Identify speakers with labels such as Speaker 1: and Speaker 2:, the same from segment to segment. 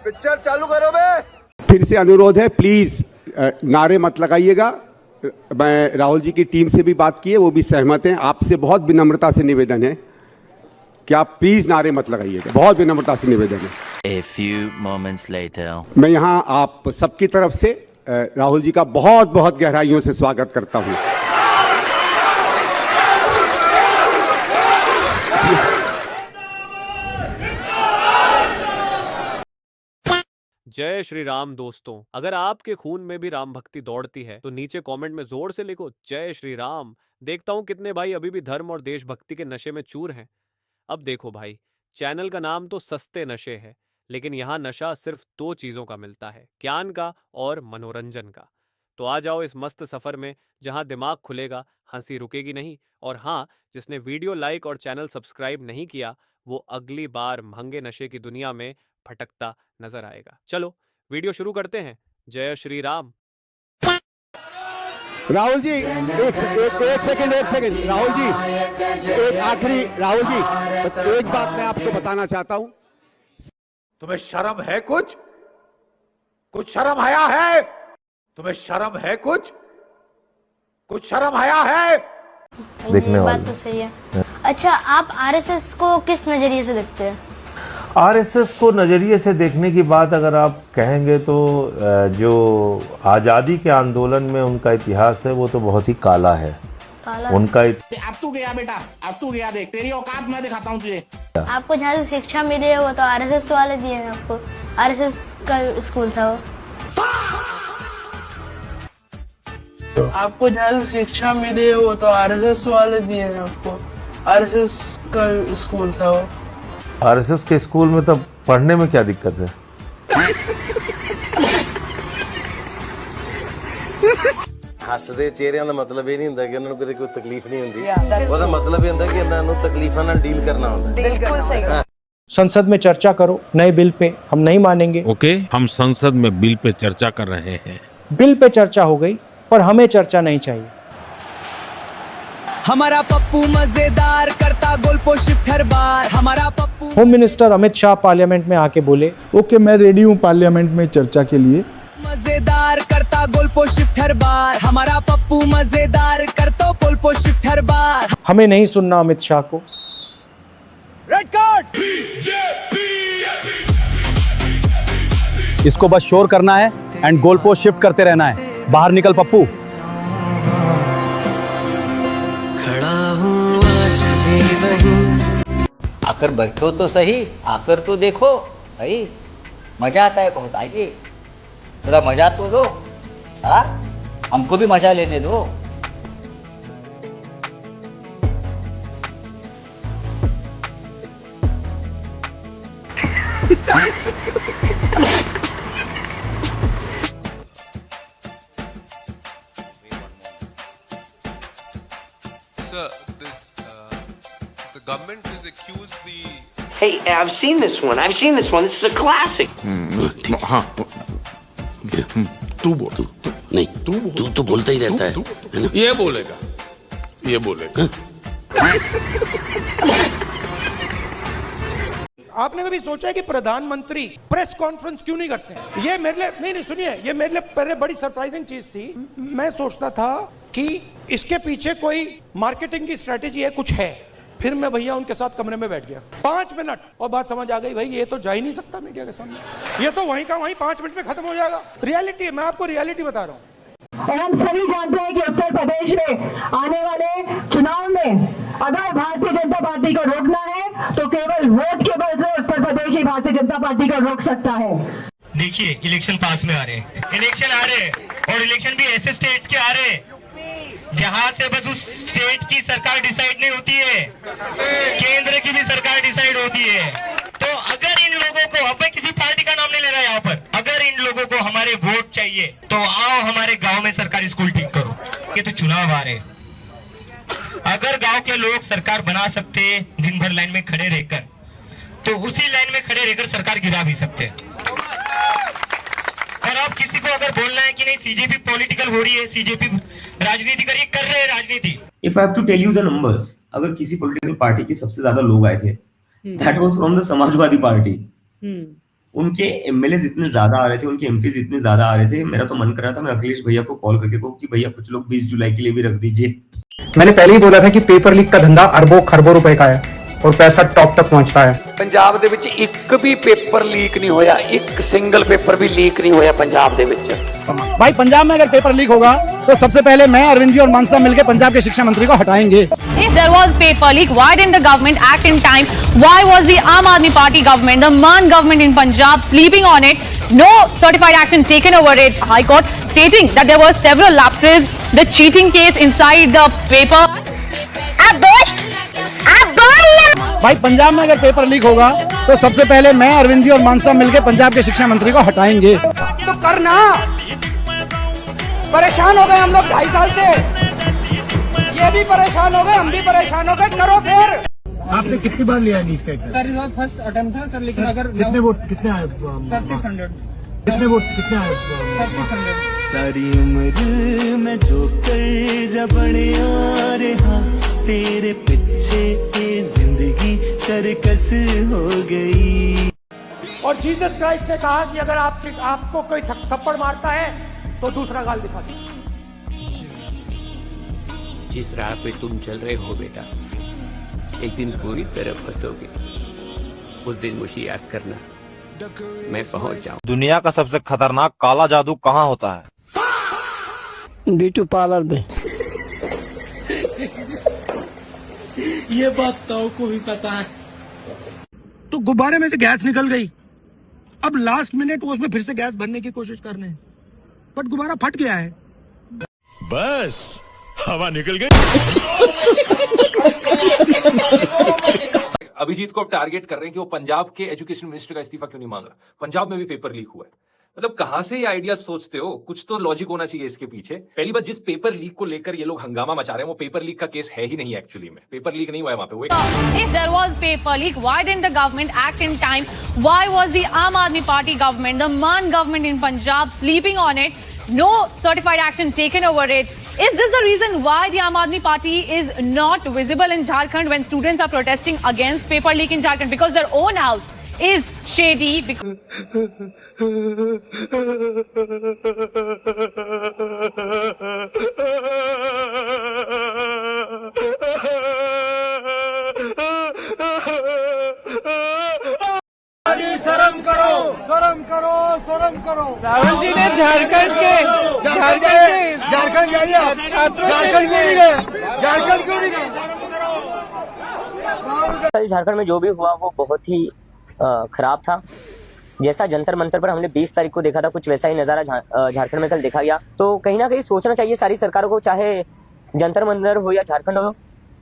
Speaker 1: Picture चालू करो बे।
Speaker 2: फिर से अनुरोध है, प्लीज नारे मत लगाइएगा। मैं राहुल जी की टीम से भी बात की है, वो भी सहमत हैं। आपसे बहुत विनम्रता से निवेदन है कि आप प्लीज नारे मत लगाइएगा, बहुत विनम्रता से निवेदन है।
Speaker 3: A few moments later.
Speaker 2: मैं यहाँ आप सबकी तरफ से राहुल जी का बहुत बहुत गहराइयों से स्वागत करता हूँ।
Speaker 4: जय श्री राम दोस्तों, अगर आपके खून में भी राम भक्ति दौड़ती है तो नीचे कमेंट में जोर से लिखो जय श्री राम। देखता हूं कितने भाई अभी भी धर्म और देशभक्ति के नशे में चूर हैं। अब देखो भाई, चैनल का नाम तो सस्ते नशे है, लेकिन यहाँ नशा सिर्फ 2 चीजों का मिलता है, ज्ञान का और मनोरंजन का। तो आ जाओ इस मस्त सफर में जहाँ दिमाग खुलेगा, हंसी रुकेगी नहीं। और हाँ, जिसने वीडियो लाइक और चैनल सब्सक्राइब नहीं किया वो अगली बार महंगे नशे की दुनिया में भटकता नजर आएगा। चलो वीडियो शुरू करते हैं। जय श्री राम।
Speaker 2: राहुल जी एक सेकंड राहुल जी, एक आखिरी, राहुल जी बस एक बात मैं आपको बताना चाहता हूं।
Speaker 1: तुम्हें शर्म है? कुछ शर्म हया है? तुम्हें शर्म है? कुछ शर्म हया है?
Speaker 5: देखने बात तो सही है। अच्छा, आप आरएसएस को किस नजरिए से देखते हैं?
Speaker 6: आरएसएस को नज़रिए से देखने की बात अगर आप कहेंगे तो जो आज़ादी के आंदोलन में उनका इतिहास है वो तो बहुत ही काला है। उनका
Speaker 7: अब तू गया बेटा, अब तू गया, देख तेरी औकात मैं दिखाता हूँ तुझे।
Speaker 5: आपको जहाँ से शिक्षा मिली है वो तो आरएसएस वाले दिए हैं आपको। आरएसएस का स्कूल था वो।
Speaker 8: आपको जहाँ से शिक्षा मिली है वो तो आरएसएस वाले दिए हैं आपको। आरएसएस का स्कूल था वो।
Speaker 6: आरएसएस के स्कूल में तो पढ़ने में क्या दिक्कत है?
Speaker 9: ਹੱਸਦੇ ਚਿਹਰਿਆਂ ਦਾ ਮਤਲਬ ਇਹ ਨਹੀਂ ਹੁੰਦਾ ਕਿ ਉਹਨਾਂ ਨੂੰ ਕੋਈ ਤਕਲੀਫ ਨਹੀਂ ਹੁੰਦੀ। ਉਹਦਾ ਮਤਲਬ ਇਹ ਹੁੰਦਾ ਕਿ ਇਹਨਾਂ ਨੂੰ ਤਕਲੀਫਾਂ ਨਾਲ ਡੀਲ ਕਰਨਾ ਹੁੰਦਾ।
Speaker 10: बिल्कुल सही।
Speaker 11: संसद में चर्चा करो नए बिल पे, हम नहीं मानेंगे।
Speaker 12: ओके, हम संसद में बिल पे चर्चा कर रहे हैं।
Speaker 11: बिल पे चर्चा हो गई पर हमें चर्चा नहीं चाहिए।
Speaker 13: हमारा पप्पू मजेदार करता गोल शिफ्ट हर बार। हमारा Pappu.
Speaker 11: Home minister Amit Shah parliament में आके बोले,
Speaker 14: ओके मैं रेडी हूँ पार्लियामेंट में चर्चा के लिए।
Speaker 13: मजेदार करता गोल शिफ्ट हर बार। हमारा पप्पू मजेदार करता गोल शिफ्ट हर बार।
Speaker 11: हमें नहीं सुनना अमित शाह को।
Speaker 13: Red card.
Speaker 15: इसको बस शोर करना है एंड गोल पोस्ट शिफ्ट करते रहना है। बाहर निकल पप्पू।
Speaker 13: खड़ा हूँ आज भी वहीं।
Speaker 16: आकर बैठो तो सही, आकर तो देखो भाई, मजा आता है बहुत। आइए थोड़ा मजा तो दो, हमको भी मजा लेने दो।
Speaker 17: Sir, the government has accused the.
Speaker 18: Hey, I've seen this one. This is a classic.
Speaker 19: हाँ, तू बोल। नहीं, तू तो बोलता ही रहता है। ये बोलेगा।
Speaker 20: आपने कभी सोचा है कि प्रधानमंत्री प्रेस कॉन्फ्रेंस क्यों नहीं करते हैं? ये मेरे लिए नहीं सुनिए, ये मेरे लिए पहले बड़ी सरप्राइजिंग चीज थी। मैं सोचता था कि इसके पीछे कोई मार्केटिंग की स्ट्रेटेजी है, कुछ है। फिर मैं भैया उनके साथ कमरे में बैठ गया 5 मिनट और बात समझ आ गई, भाई ये तो जा ही नहीं सकता मीडिया के सामने। ये तो वहीं का वहीं 5 मिनट में खत्म हो जाएगा। रियलिटी है, मैं आपको रियलिटी बता रहा हूँ।
Speaker 3: और हम सभी जानते हैं कि उत्तर प्रदेश में आने वाले चुनाव में अगर भारतीय जनता पार्टी को रोकना है तो केवल वोट के बल से उत्तर प्रदेश ही भारतीय जनता पार्टी को रोक सकता है।
Speaker 6: देखिए, इलेक्शन पास में आ रहे हैं, और इलेक्शन भी ऐसे स्टेट्स के आ रहे हैं जहां से बस उस स्टेट की सरकार डिसाइड नहीं होती है, केंद्र की भी सरकार डिसाइड होती है। तो अगर इन लोगों को, अब मैं किसी पार्टी का नाम नहीं ले रहा यहाँ पर, अगर इन लोगों को हमारे वोट चाहिए तो आओ हमारे गांव में सरकारी स्कूल ठीक करो। ये तो चुनाव आ रहे, अगर गांव के लोग सरकार बना सकते दिन भर लाइन में खड़े रहकर, तो उसी लाइन में खड़े रहकर सरकार गिरा भी सकते हैं। और अब किसी को अगर बोलना है कि नहीं सीजेपी पॉलिटिकल हो रही है, सीजेपी राजनीति कर रहे हैं राजनीति।
Speaker 4: If I have to tell you the numbers, अगर किसी पॉलिटिकल पार्टी के सबसे ज्यादा लोग आए थे, that was from the Samajwadi party.
Speaker 10: उनके एमएलए इतने ज्यादा आ रहे थे, उनके एमपीज इतने ज्यादा आ रहे थे, मेरा तो मन कर रहा था मैं अखिलेश भैया को कॉल करके कहूँ कि भैया कुछ लोग 20 जुलाई के लिए भी रख दीजिए।
Speaker 11: मैंने पहले ही बोला था कि पेपर लीक का धंधा अरबों खरबों रुपए का है और पैसा टॉप तक पहुंचता है।
Speaker 19: पंजाब दे विच एक भी पेपर लीक नहीं होया, एक सिंगल पेपर भी लीक नहीं होया पंजाब दे विच।
Speaker 15: भाई पंजाब में अगर पेपर लीक होगा तो सबसे पहले मैं, अरविंद जी और मान साहब मिलकर पंजाब के शिक्षा मंत्री को हटाएंगे।
Speaker 3: If there was paper leak, why didn't the government act in time? Why was the Aam Aadmi Party government, the Man government in Punjab, sleeping on it? No certified action taken over it. High Court stating that there were several lapses, the cheating case inside the paper.
Speaker 15: भाई पंजाब में अगर paper leak होगा तो सबसे पहले मैं, अरविंद जी और मान साहब मिलकर पंजाब के शिक्षा मंत्री को हटाएंगे।
Speaker 13: तो करना, परेशान हो गए हम लोग 2.5 साल से, ये भी परेशान हो गए, हम भी परेशान हो गए, करो फिर।
Speaker 11: आपने कितनी बार लिया नीट का एग्जाम?
Speaker 13: सर फर्स्ट अटेम्प्ट था सर, लेकिन अगर
Speaker 11: कितने वोट कितने आए?
Speaker 13: 3600।
Speaker 11: कितने वोट कितने आए?
Speaker 13: 3600। सारी उम्र में जो कर बड़े आ रहा, तेरे पीछे जिंदगी सर्कस हो गई।
Speaker 20: और जीसस क्राइस्ट ने कहा कि अगर आपको कोई थप्पड़ मारता है तो दूसरा गाल दिखा दो।
Speaker 18: जिस राह पे तुम चल रहे हो बेटा, एक दिन पूरी तरह फंसोगे। उस दिन मुझे याद करना, मैं पहुंच जाऊं।
Speaker 15: दुनिया का सबसे खतरनाक काला जादू कहाँ होता है?
Speaker 13: ब्यूटी पार्लर में।
Speaker 20: ये बात ताऊ को भी पता है। तो गुब्बारे में से गैस निकल गई, अब लास्ट मिनट वो उसमें फिर से गैस भरने की कोशिश कर रहे हैं, बट गुब्बारा फट गया है।
Speaker 19: बस हवा निकल गई।
Speaker 1: अभिजीत को अब टारगेट कर रहे हैं कि वो पंजाब के एजुकेशन मिनिस्टर का इस्तीफा क्यों नहीं मांग रहा। पंजाब में भी पेपर लीक हुआ है, मतलब कहां से ये आइडिया सोचते हो? कुछ तो लॉजिक होना चाहिए इसके पीछे। पहली बात, जिस पेपर लीक को लेकर ये लोग हंगामा मचा रहे हैं वो पेपर लीक का केस है ही नहीं। एक्चुअली में पेपर लीक नहीं हुआ है वहां पे।
Speaker 3: If there was paper leak, why didn't the government act in time? Why was the Aam Aadmi Party government, the Man government in Punjab, sleeping on it? No certified action taken over it. Is this the reason why the Aam Aadmi Party is not visible in Jharkhand when students are protesting against paper leak in Jharkhand? Because their own house is shady.
Speaker 13: शर्म करो, शर्म करो, शर्म करो। राहुल जी ने झारखंड जाइए, छात्रों झारखंड क्यों नहीं गए?
Speaker 16: कल झारखंड में जो भी हुआ वो बहुत ही खराब था। जैसा जंतर मंतर पर हमने 20 तारीख को देखा था, कुछ वैसा ही नजारा झारखंड में कल देखा गया। तो कहीं ना कहीं सोचना चाहिए सारी सरकारों को, चाहे जंतर मंतर हो या झारखंड हो,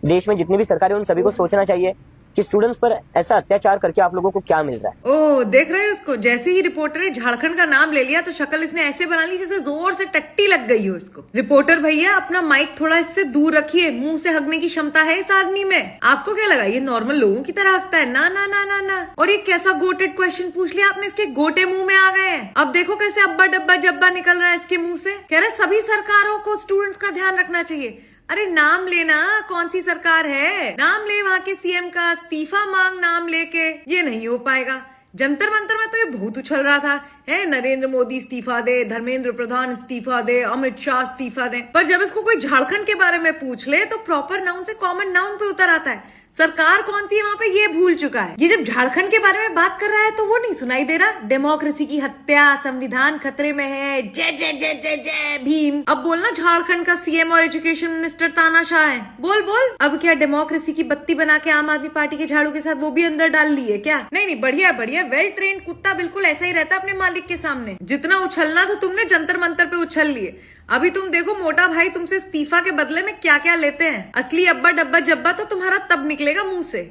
Speaker 16: देश में जितनी भी सरकारें उन सभी को सोचना चाहिए कि स्टूडेंट्स पर ऐसा अत्याचार करके आप लोगों को क्या मिल रहा है।
Speaker 21: ओह, देख रहे हैं उसको, जैसे ही रिपोर्टर ने झारखंड का नाम ले लिया तो शक्ल इसने ऐसे बना ली जैसे जोर से टट्टी लग गई हो इसको। रिपोर्टर भैया अपना माइक थोड़ा इससे दूर रखिए, मुंह से हगने की क्षमता है इस आदमी में। आपको क्या लगा ये नॉर्मल लोगों की तरह हगता है? ना ना ना ना ना। और ये कैसा गोटेड क्वेश्चन पूछ लिया आपने, इसके गोटे मुंह में आ गए हैं। अब देखो कैसे अब्बा डब्बा जब्बा निकल रहा है इसके मुंह से। कह रहे सभी सरकारों को स्टूडेंट्स का ध्यान रखना चाहिए। अरे नाम लेना, कौन सी सरकार है? नाम ले वहाँ के सीएम का, इस्तीफा मांग नाम लेके, ये नहीं हो पाएगा। जंतर मंतर में तो ये बहुत उछल रहा था, है नरेंद्र मोदी इस्तीफा दे, धर्मेंद्र प्रधान इस्तीफा दे, अमित शाह इस्तीफा दे। पर जब इसको कोई झारखंड के बारे में पूछ ले तो प्रॉपर नाउन से कॉमन नाउन पे उतर आता है। सरकार कौन सी है वहाँ पे ये भूल चुका है। ये जब झारखंड के बारे में बात कर रहा है तो वो नहीं सुनाई दे रहा, डेमोक्रेसी की हत्या, संविधान खतरे में है, जय जय जय जय जय भीम। अब बोलना झारखंड का सीएम और एजुकेशन मिनिस्टर तानाशाह है, बोल बोल। अब क्या डेमोक्रेसी की बत्ती बना के आम आदमी पार्टी के झाड़ू के साथ वो भी अंदर डाल ली है क्या? नहीं नहीं, बढ़िया बढ़िया। वेल ट्रेन्ड कुत्ता बिल्कुल ऐसा ही रहता अपने मालिक के सामने। जितना उछलना था तुमने जंतर मंतर पे उछल लिए। अभी तुम देखो मोटा भाई तुमसे इस्तीफा के बदले में क्या क्या लेते हैं। असली अब्बा डब्बा जब्बा तो तुम्हारा तब निकलेगा मुंह से।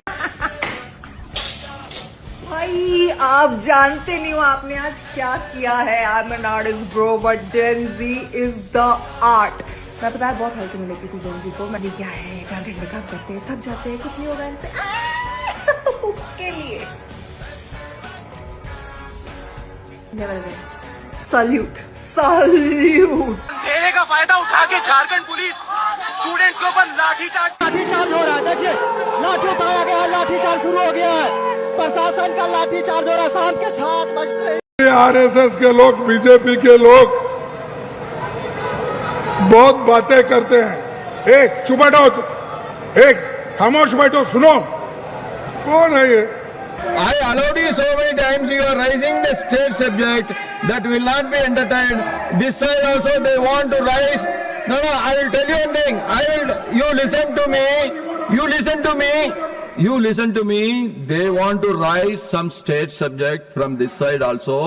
Speaker 21: भाई आप जानते नहीं हो आपने आज क्या किया है। I am an artist bro but Gen Z is the art. मैं पता है बहुत हल्के में लेती थी जेन जी को। मैं क्या है जाके मेकअप करते हैं, थक जाते हैं, कुछ नहीं होगा इनसे। उसके लिए सल्यूट सल्यूट।
Speaker 13: ठेले का फायदा उठा के झारखंड पुलिस स्टूडेंट्स के ऊपर लाठीचार्ज
Speaker 15: हो रहा है। देखिए लाठी उठाया गया है, लाठीचार्ज शुरू हो गया है।
Speaker 13: प्रशासन का लाठीचार्ज और असम के छात्र बजते
Speaker 2: आरएसएस के लोग, बीजेपी के लोग बहुत बातें करते हैं। एक चुप बैठो, एक खामोश बैठो, सुनो कौन है ये?
Speaker 22: I allowed you so many times. You are raising the state subject that will not be entertained. This side also they want to raise. No, I will tell you one thing. You listen to me. You listen to me. You listen to me. They want to raise some state subject from this side also,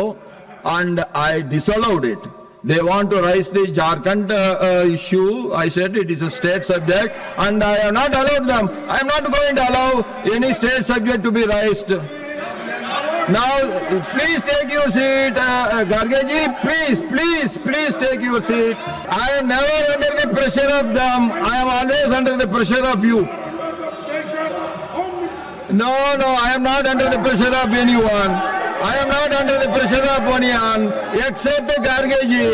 Speaker 22: and I disallowed it. They want to raise the Jharkhand issue. I said it is a state subject, and I have not allowed them. I am not going to allow any state subject to be raised. Now, please take your seat, Garge ji. Please take your seat. I am never under the pressure of them. I am always under the pressure of you. No, I am not under the pressure of anyone. I am not under the pressure of anyone except Garge ji.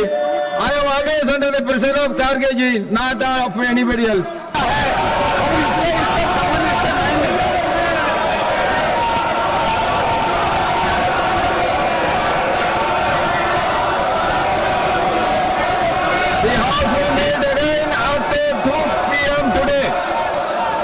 Speaker 22: I am always under the pressure of Garge ji, not of anybody else. The House